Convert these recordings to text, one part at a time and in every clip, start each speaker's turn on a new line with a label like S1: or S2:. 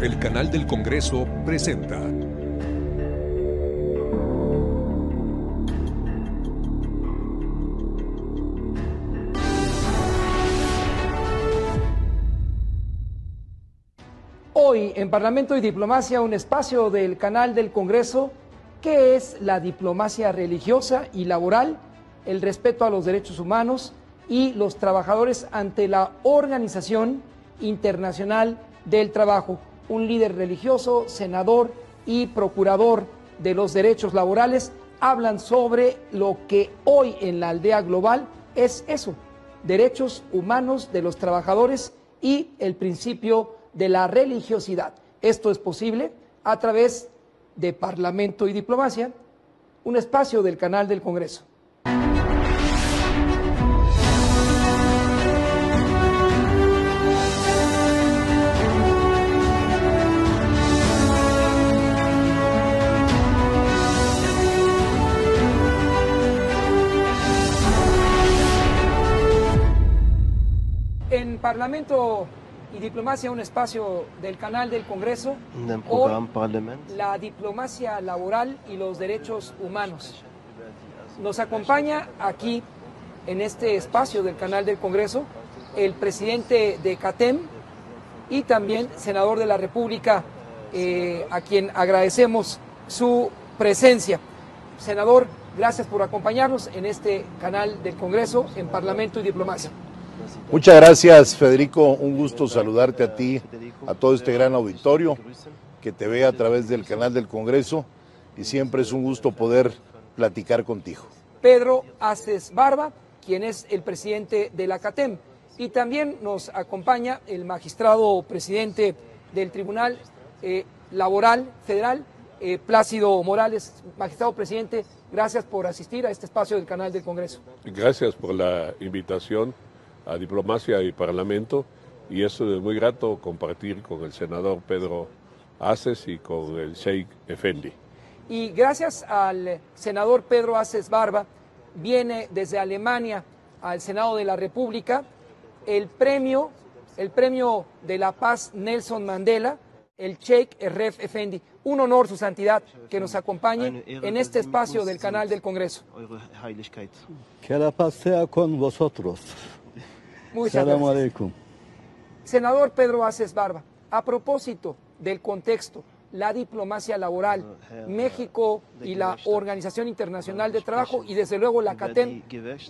S1: El canal del Congreso presenta.
S2: Hoy en Parlamento y Diplomacia, un espacio del canal del Congreso. ¿Qué es la diplomacia religiosa y laboral? El respeto a los derechos humanos y los trabajadores ante la Organización Internacional del Trabajo. Un líder religioso, senador y procurador de los derechos laborales hablan sobre lo que hoy en la aldea global es eso: derechos humanos de los trabajadores y el principio de la religiosidad. Esto es posible a través de Parlamento y Diplomacia, un espacio del canal del Congreso. En Parlamento y Diplomacia, un espacio del canal del Congreso, hoy, la diplomacia laboral y los derechos humanos. Nos acompaña aquí, en este espacio del canal del Congreso, el presidente de CATEM y también senador de la República, a quien agradecemos su presencia. Senador, gracias por acompañarnos en este canal del Congreso, en Parlamento y Diplomacia.
S3: Muchas gracias, Federico. Un gusto saludarte a ti, a todo este gran auditorio que te ve a través del canal del Congreso, y siempre es un gusto poder platicar contigo.
S2: Pedro Aces Barba, quien es el presidente de la CATEM, y también nos acompaña el magistrado presidente del Tribunal Laboral Federal, Plácido Morales. Magistrado presidente, gracias por asistir a este espacio del canal del Congreso.
S4: Gracias por la invitación a Diplomacia y Parlamento, y eso es muy grato compartir con el senador Pedro Aces y con el Sheikh Effendi.
S2: Y gracias al senador Pedro Aces Barba, viene desde Alemania al Senado de la República el premio de la paz Nelson Mandela, el Sheikh Erref Effendi. Un honor, su santidad, que nos acompañe en este espacio del canal del Congreso.
S5: Que la paz sea con vosotros.
S2: Muchas gracias. Senador Pedro Aces Barba, a propósito del contexto, la diplomacia laboral, México y la Organización Internacional de Trabajo y desde luego la CATEM,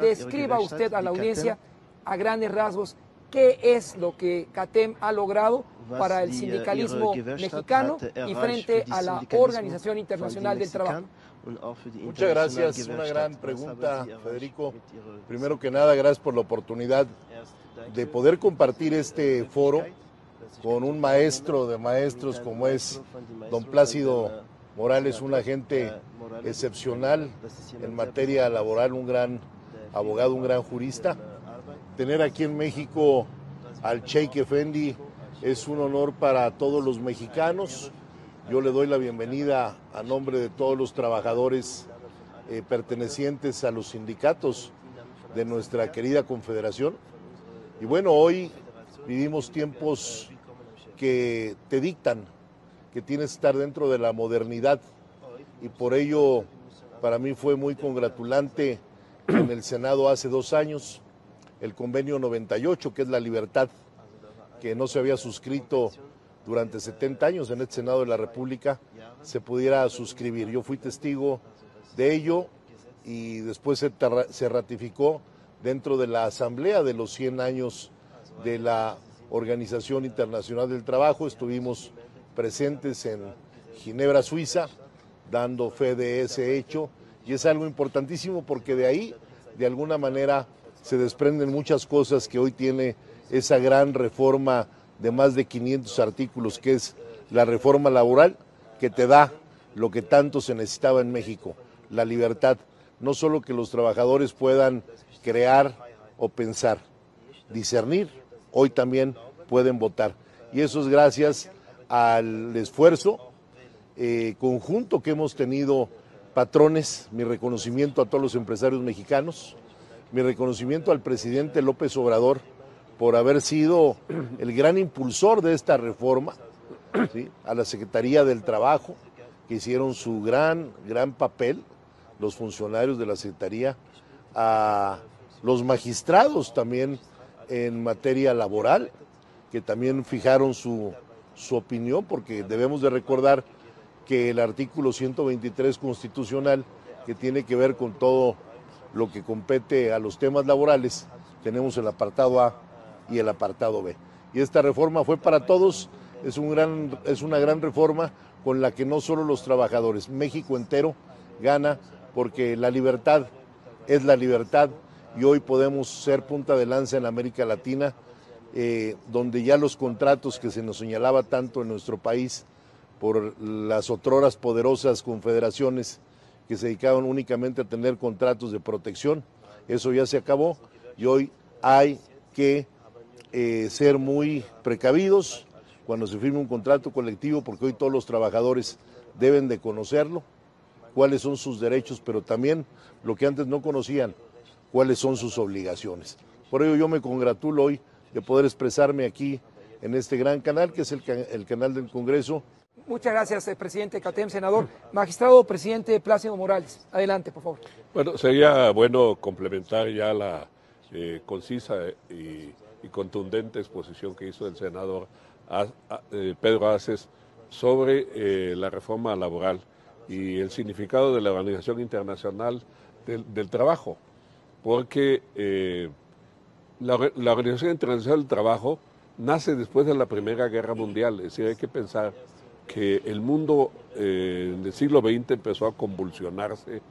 S2: describa usted a la audiencia a grandes rasgos qué es lo que CATEM ha logrado para el sindicalismo mexicano y frente a la Organización Internacional del Trabajo.
S3: Muchas gracias, una gran pregunta, Federico. Primero que nada, gracias por la oportunidad de poder compartir este foro con un maestro de maestros como es don Plácido Morales, un agente excepcional en materia laboral, un gran abogado, un gran jurista. Tener aquí en México al Sheikh Effendi es un honor para todos los mexicanos. Yo le doy la bienvenida a nombre de todos los trabajadores pertenecientes a los sindicatos de nuestra querida confederación. Y bueno, hoy vivimos tiempos que te dictan que tienes que estar dentro de la modernidad, y por ello para mí fue muy congratulante que en el Senado hace 2 años el convenio 98, que es la libertad, que no se había suscrito durante 70 años en este Senado de la República, se pudiera suscribir. Yo fui testigo de ello y después se ratificó dentro de la Asamblea de los 100 años de la Organización Internacional del Trabajo. Estuvimos presentes en Ginebra, Suiza, dando fe de ese hecho, y es algo importantísimo porque de ahí, de alguna manera, se desprenden muchas cosas que hoy tiene esa gran reforma de más de 500 artículos, que es la reforma laboral, que te da lo que tanto se necesitaba en México, la libertad. No solo que los trabajadores puedan crear o pensar, discernir, hoy también pueden votar. Y eso es gracias al esfuerzo conjunto que hemos tenido patrones. Mi reconocimiento a todos los empresarios mexicanos, mi reconocimiento al presidente López Obrador por haber sido el gran impulsor de esta reforma, ¿sí? A la Secretaría del Trabajo, que hicieron su gran papel, los funcionarios de la Secretaría, a los magistrados también en materia laboral, que también fijaron su opinión, porque debemos de recordar que el artículo 123 constitucional, que tiene que ver con todo lo que compete a los temas laborales, tenemos el apartado A y el apartado B. Y esta reforma fue para todos, es una gran reforma con la que no solo los trabajadores, México entero gana, porque la libertad es la libertad, y hoy podemos ser punta de lanza en América Latina, donde ya los contratos que se nos señalaba tanto en nuestro país por las otroras poderosas confederaciones que se dedicaban únicamente a tener contratos de protección, eso ya se acabó, y hoy hay que ser muy precavidos cuando se firme un contrato colectivo, porque hoy todos los trabajadores deben de conocerlo, cuáles son sus derechos, pero también lo que antes no conocían, cuáles son sus obligaciones. Por ello yo me congratulo hoy de poder expresarme aquí en este gran canal, que es el canal del Congreso.
S2: Muchas gracias, presidente CATEM. Senador, magistrado presidente Plácido Morales, adelante, por favor.
S4: Bueno, sería bueno complementar ya la concisa y contundente exposición que hizo el senador Pedro Aces sobre la reforma laboral y el significado de la Organización Internacional del Trabajo, porque la Organización Internacional del Trabajo nace después de la Primera Guerra Mundial, es decir, hay que pensar que el mundo en el siglo XX empezó a convulsionarse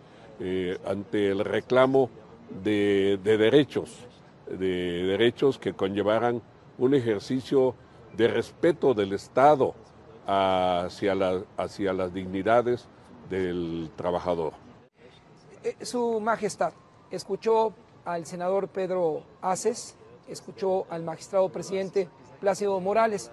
S4: ante el reclamo de derechos que conllevaran un ejercicio de respeto del Estado hacia las dignidades del trabajador.
S2: Su Majestad, escuchó al senador Pedro Aces, escuchó al magistrado presidente Plácido Morales.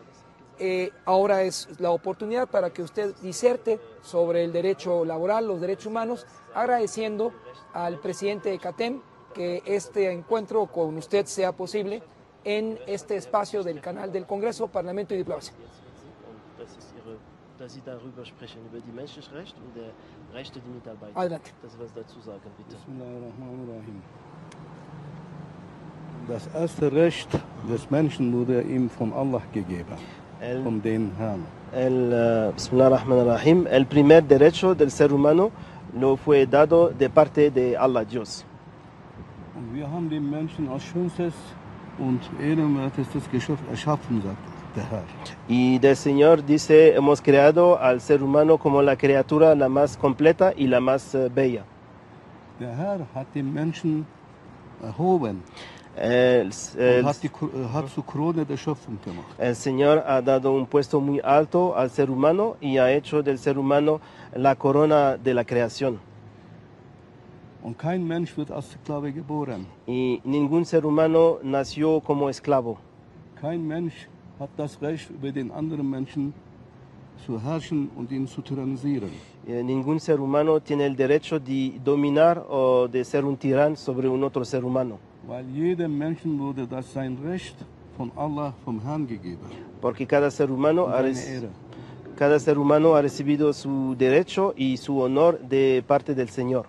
S2: Ahora es la oportunidad para que usted diserte sobre el derecho laboral, los derechos humanos, agradeciendo al presidente de CATEM que este encuentro con usted sea posible en este espacio del canal del Congreso, Parlamento y Diplomacia.
S6: Dass Sie darüber sprechen, über die Menschenrechte und die Rechte der Mitarbeiter.
S2: Adelante.
S6: Das was dazu sagen, bitte.
S5: Bismillahirrahmanirrahim. Das erste Recht des Menschen wurde ihm von Allah gegeben, von den Herrn.
S6: Bismillahirrahmanirrahim. El primer derecho del ser humano lo fue dado de parte de Allah, Dios.
S5: Und wir haben den Menschen als schönstes und ehrenwertestes Geschöpf erschaffen, sagt der Herr.
S6: Y del Señor dice, hemos creado al ser humano como la criatura la más completa y la más bella.
S5: Der Herr hat den Menschen erhoben hat zur Krone der Schöpfung gemacht.
S6: El Señor ha dado un puesto muy alto al ser humano y ha hecho del ser humano la corona de la creación.
S5: Und kein Mensch wird als Sklave geboren.
S6: Y ningún ser humano nació como esclavo.
S5: Kein Mensch hat das Recht, über den anderen Menschen zu herrschen und ihn zu tyrannisieren.
S6: Ningún ser humano tiene el derecho de dominar o de ser un tirano sobre un otro ser humano.
S5: Weil jedem Menschen wurde das sein Recht von Allah, vom Herrn gegeben.
S6: Porque cada ser humano ha recibido su derecho y su honor de parte del Señor.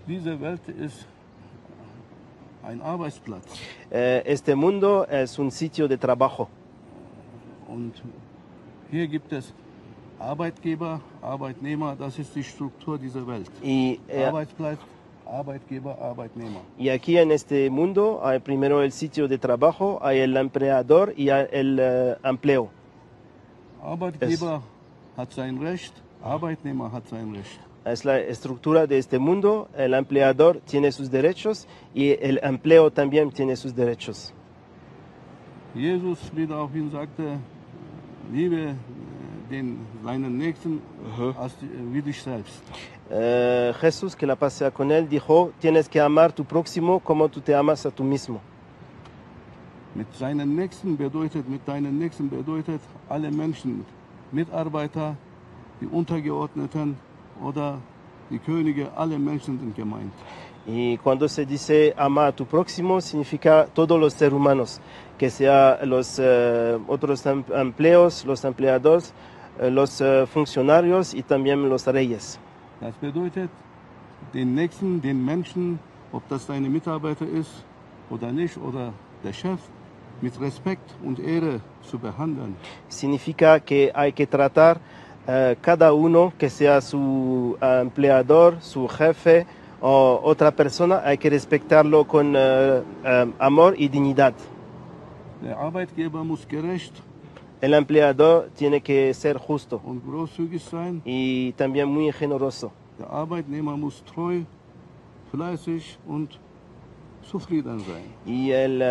S5: Diese Welt ist ein Arbeitsplatz.
S6: Este mundo es un sitio de trabajo.
S5: Und hier gibt es Arbeitgeber, Arbeitnehmer, das ist die Struktur dieser Welt. Arbeitsplatz, Arbeitgeber, Arbeitnehmer.
S6: Y aquí en este mundo hay primero el sitio de trabajo, hay el empleador y hay el empleo.
S5: Arbeitgeber hat sein Recht, Arbeitnehmer hat sein Recht.
S6: Es la estructura de este mundo, el empleador tiene sus derechos y el empleo también tiene sus derechos.
S5: Jesus, wie daraufhin sagte, liebe deinen Nächsten wie dich selbst.
S6: Jesús, que la paz sea con él, dijo, tienes que amar a tu próximo como tú te amas a tú mismo.
S5: Mit deinen Nächsten bedeutet alle Menschen, Mitarbeiter, die Untergeordneten oder die Könige, alle Menschen sind gemeint.
S6: Y cuando se dice ama a tu próximo, significa todos los seres humanos, que sea los otros empleos, los empleados, los funcionarios y también los reyes.
S5: Das bedeutet, den Nächsten, den Menschen, ob das deine Mitarbeiter ist oder nicht, oder der Chef, mit Respekt und Ehre zu behandeln.
S6: Significa que hay que tratar cada uno, que sea su empleador, su jefe o otra persona, hay que respetarlo con amor y dignidad.
S5: Der Arbeitgeber muss gerecht
S6: El empleador tiene que ser justo
S5: und großzügig sein.
S6: y también muy generoso.
S5: Der Arbeitnehmer muss treu, fleißig und zufrieden sein.
S6: Y el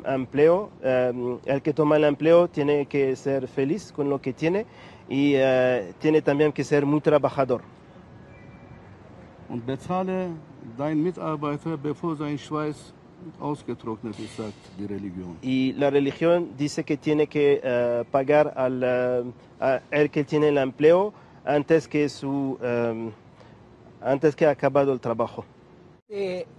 S6: empleo, el que toma el empleo tiene que ser feliz con lo que tiene y tiene también que ser muy trabajador.
S5: Und bezahle deinen Mitarbeiter, bevor sein Schweiß ausgetrocknet ist, sagt die Religion.
S6: Y la religión dice que tiene que pagar a el que tiene el empleo antes que ha acabado el trabajo.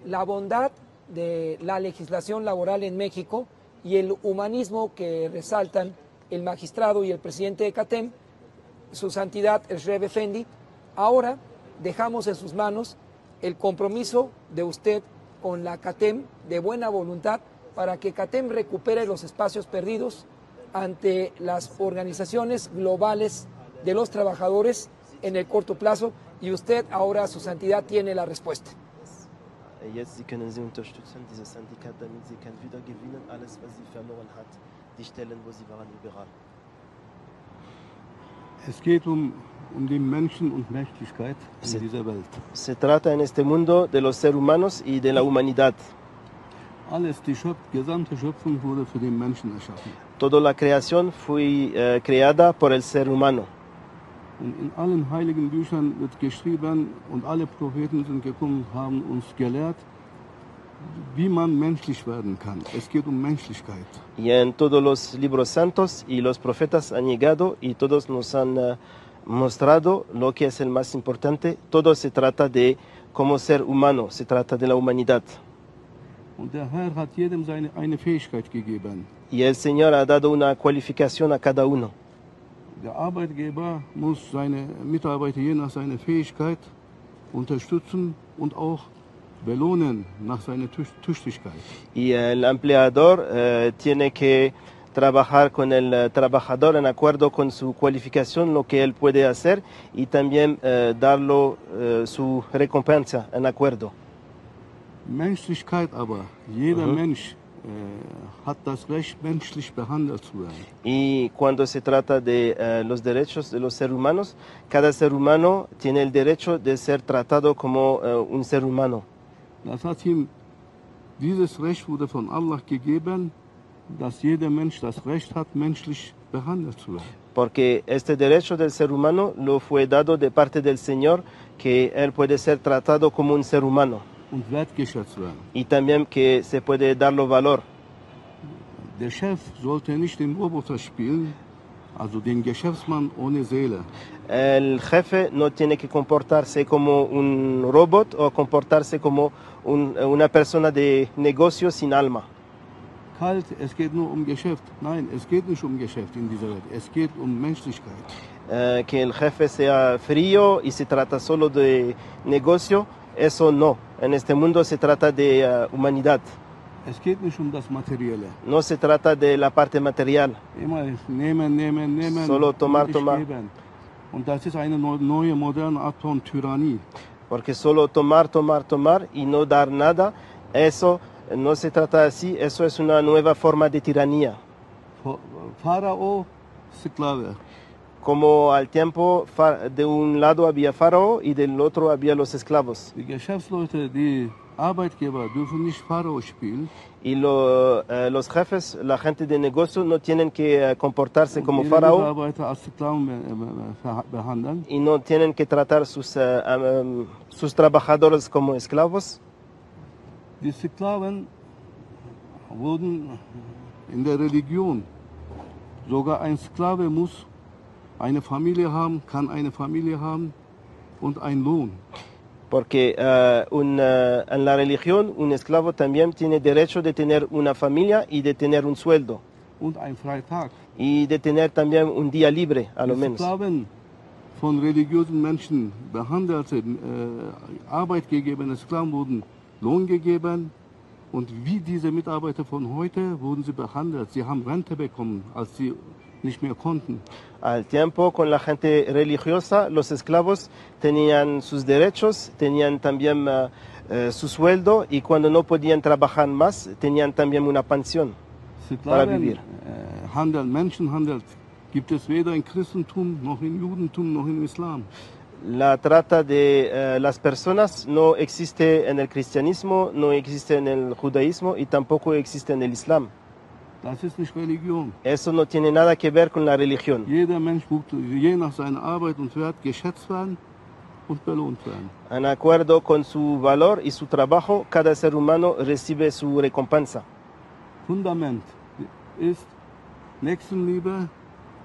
S2: La bondad de la legislación laboral en México y el humanismo que resaltan el magistrado y el presidente de CATEM, su santidad el Rebbe Effendi, ahora dejamos en sus manos el compromiso de usted con la CATEM de buena voluntad para que CATEM recupere los espacios perdidos ante las organizaciones globales de los trabajadores en el corto plazo, y usted ahora, su santidad, tiene la respuesta.
S6: Jetzt können Sie unterstützen, dieses Syndikat, damit sie kann wieder gewinnen, alles, was sie verloren hat, die Stellen, wo sie waren liberal.
S5: Es geht um die Menschen und Menschlichkeit in dieser Welt.
S6: Se trata en este mundo de los seres humanos y de la humanidad.
S5: Alles, die gesamte Schöpfung wurde für den Menschen erschaffen.
S6: Toda la creación fue creada por el ser humano.
S5: Und in allen heiligen Büchern wird geschrieben, und alle Propheten sind gekommen, haben uns gelehrt, wie man menschlich werden kann. Es geht um Menschlichkeit.
S6: Y en todos los libros santos y los profetas han llegado y todos nos han mostrado lo que es el más importante. Todo se trata de cómo ser humano, se trata de la humanidad.
S5: Und der Herr hat jedem eine Fähigkeit gegeben.
S6: Y el Señor ha dado una cualificación a cada uno.
S5: Der Arbeitgeber muss seine Mitarbeiter je nach seiner Fähigkeit unterstützen und auch belohnen nach seiner Tüchtigkeit.
S6: Y el empleador tiene que trabajar con el trabajador en acuerdo con su cualificación, lo que él puede hacer, y también darlo su recompensa en acuerdo.
S5: Menschlichkeit aber, jeder Mensch hat das Recht, menschlich behandelt zu werden.
S6: Y cuando se trata de los derechos de los seres humanos, cada ser humano tiene el derecho de ser tratado como un ser humano.
S5: Das hat ihm, dieses Recht wurde von Allah gegeben, dass jeder Mensch das Recht hat, menschlich behandelt zu werden.
S6: Porque este derecho del ser humano lo fue dado de parte del Señor, que él puede ser tratado como un ser humano.
S5: Und wertgeschätzt werden.
S6: Y también que se puede darlo valor.
S5: Der Chef sollte nicht den Roboter spielen, also den Geschäftsmann ohne Seele.
S6: El jefe no tiene que comportarse como un robot o comportarse como una persona de negocio sin alma.
S5: Kalt, es geht nur um Geschäft. Nein, es geht nicht um Geschäft in dieser Welt. Es geht um Menschlichkeit.
S6: Que el jefe sea frío y se trata solo de negocio, eso no. En este mundo se trata de humanidad.
S5: Es geht nicht um das Materielle.
S6: No se trata de la parte material.
S5: Immer nehmen.
S6: Solo tomar.
S5: Geben. Und das ist eine neue, moderne Art von Tyrannie.
S6: Porque solo tomar y no dar nada, eso no se trata así, eso es una nueva forma de tiranía.
S5: Pharao, Sklave.
S6: Como al tiempo de un lado había Faraón y del otro había los esclavos.
S5: Die Geschäftsleute, die Arbeitgeber dürfen nicht Pharao spielen.
S6: Y los jefes, la gente de negocio, no tienen que comportarse como Faraón.
S5: Mitarbeiter als Sklaven behandeln.
S6: Y no tienen que tratar sus trabajadores como esclavos.
S5: Die Sklaven wurden in der Religion, sogar ein Sklave muss eine Familie haben, kann eine Familie haben und einen Lohn.
S6: Porque en la religión un esclavo también tiene derecho de tener una familia y de tener un sueldo.
S5: Und ein Freitag.
S6: Y de tener también un día libre, a lo
S5: Die
S6: menos.
S5: Sklaven von religiösen Menschen behandelte, Arbeit gegeben, Sklaven wurden Lohn gegeben. Und wie diese Mitarbeiter von heute wurden sie behandelt. Sie haben Rente bekommen, als sie nicht mehr konnten.
S6: Al tiempo, con la gente religiosa, los esclavos tenían sus derechos, tenían también su sueldo y cuando no podían trabajar más, tenían también una pensión para vivir.
S5: Handel, Menschenhandel gibt es weder im Christentum, noch im Judentum, noch im Islam.
S6: La trata de las personas no existe en el cristianismo, no existe en el judaísmo y tampoco existe en el islam.
S5: Das ist nicht Religion.
S6: Eso no tiene nada que ver con la religión.
S5: Jeder Mensch muss je nach seiner Arbeit und Wert geschätzt werden und belohnt werden.
S6: En acuerdo con su valor y su trabajo, cada ser humano recibe su recompensa.
S5: Fundament ist Nächstenliebe,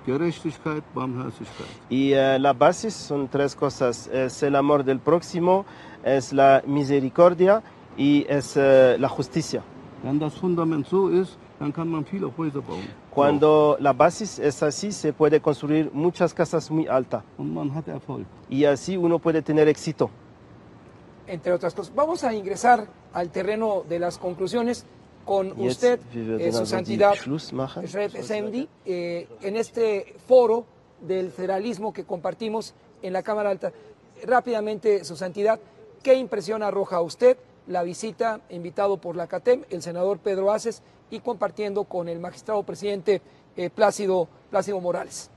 S5: Gerechtigkeit, Barmherzigkeit.
S6: Y la base son tres cosas. Es el amor del próximo, es la misericordia y es la justicia.
S5: Wenn das Fundament so ist, dann kann man viele Häuser bauen.
S6: Cuando la base es así, se puede construir muchas casas muy altas.
S5: Und man hat Erfolg.
S6: Y así uno puede tener éxito.
S2: Entre otras cosas. Vamos a ingresar al terreno de las conclusiones con usted, su santidad, Shred Effendi, en este foro del federalismo que compartimos en la Cámara Alta. Rápidamente, su santidad, ¿qué impresión arroja a usted la visita, invitado por la CATEM, el senador Pedro Aces, y compartiendo con el magistrado presidente Plácido Morales?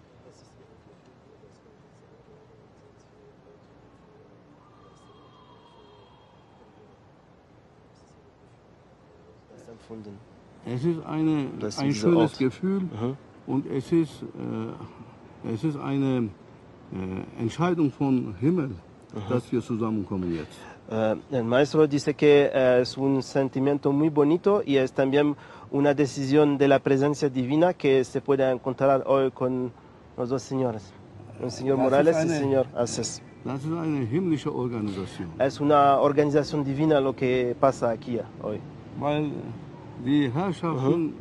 S5: Es ist ein schönes Gefühl und es ist eine Entscheidung vom Himmel, dass wir zusammenkommen jetzt.
S6: El maestro dice que es un sentimiento muy bonito y es también una decisión de la presencia divina que se puede encontrar hoy con los dos señores, el señor Morales y el señor Aces.
S5: Das ist eine himmlische Organisation.
S6: Es una organización divina lo que pasa aquí hoy.
S5: Weil die Herrschaften,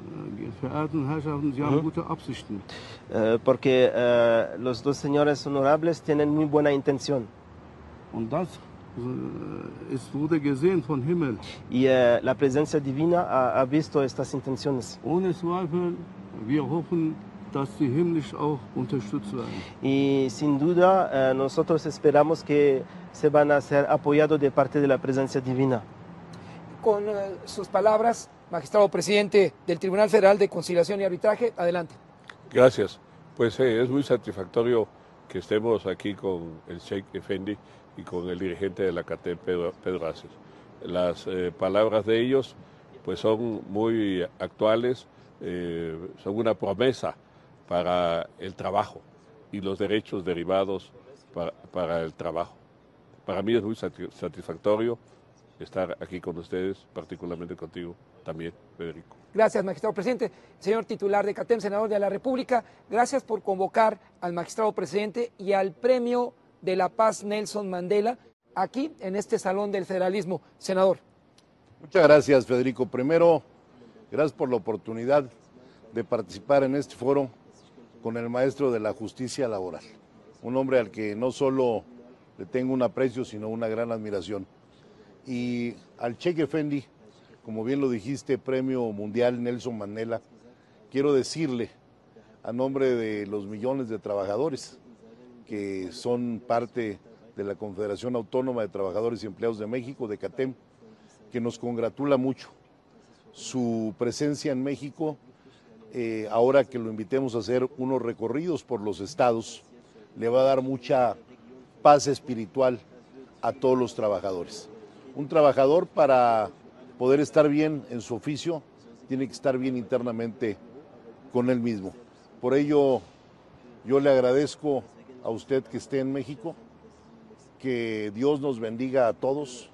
S5: verehrten Herrschaften, sie haben gute Absichten.
S6: Porque los dos señores honorables tienen muy buena intención.
S5: Und das wurde gesehen vom Himmel.
S6: Y la presencia divina ha visto estas intenciones.
S5: Ohne Zweifel, wir hoffen, dass sie himmlisch auch unterstützt werden.
S6: Y sin duda, nosotros esperamos que se van a ser apoyados de parte de la presencia divina.
S2: Con sus palabras, magistrado presidente del Tribunal Federal de Conciliación y Arbitraje, adelante.
S4: Gracias. Pues es muy satisfactorio que estemos aquí con el Sheikh Effendi y con el dirigente de la CATEM, Pedro Aces. Las palabras de ellos pues son muy actuales, son una promesa para el trabajo y los derechos derivados para el trabajo. Para mí es muy satisfactorio estar aquí con ustedes, particularmente contigo también, Federico.
S2: Gracias, magistrado presidente. Señor titular de CATEM, senador de la República, gracias por convocar al magistrado presidente y al Premio de la Paz Nelson Mandela aquí en este Salón del Federalismo. Senador.
S3: Muchas gracias, Federico. Primero, gracias por la oportunidad de participar en este foro con el maestro de la justicia laboral, un hombre al que no solo le tengo un aprecio, sino una gran admiración. Y al Sheikh Effendi, como bien lo dijiste, Premio Mundial Nelson Mandela, quiero decirle a nombre de los millones de trabajadores que son parte de la Confederación Autónoma de Trabajadores y Empleados de México, de CATEM, que nos congratula mucho su presencia en México, ahora que lo invitemos a hacer unos recorridos por los estados, le va a dar mucha paz espiritual a todos los trabajadores. Un trabajador, para poder estar bien en su oficio, tiene que estar bien internamente con él mismo. Por ello, yo le agradezco a usted que esté en México, que Dios nos bendiga a todos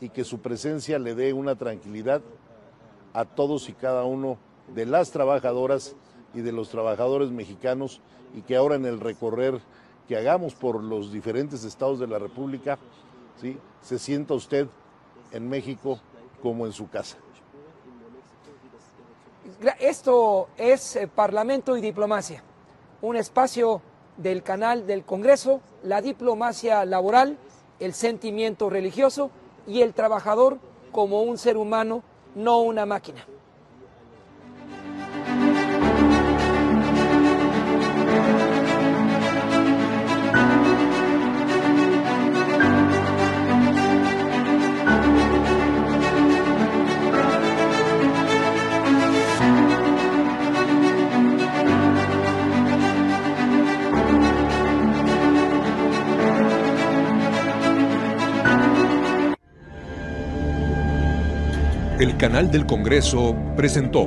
S3: y que su presencia le dé una tranquilidad a todos y cada uno de las trabajadoras y de los trabajadores mexicanos, y que ahora en el recorrer que hagamos por los diferentes estados de la República ¿sí? Se sienta usted en México como en su casa.
S2: Esto es Parlamento y Diplomacia, un espacio del canal del Congreso, la diplomacia laboral, el sentimiento religioso y el trabajador como un ser humano, no una máquina.
S1: El canal del Congreso presentó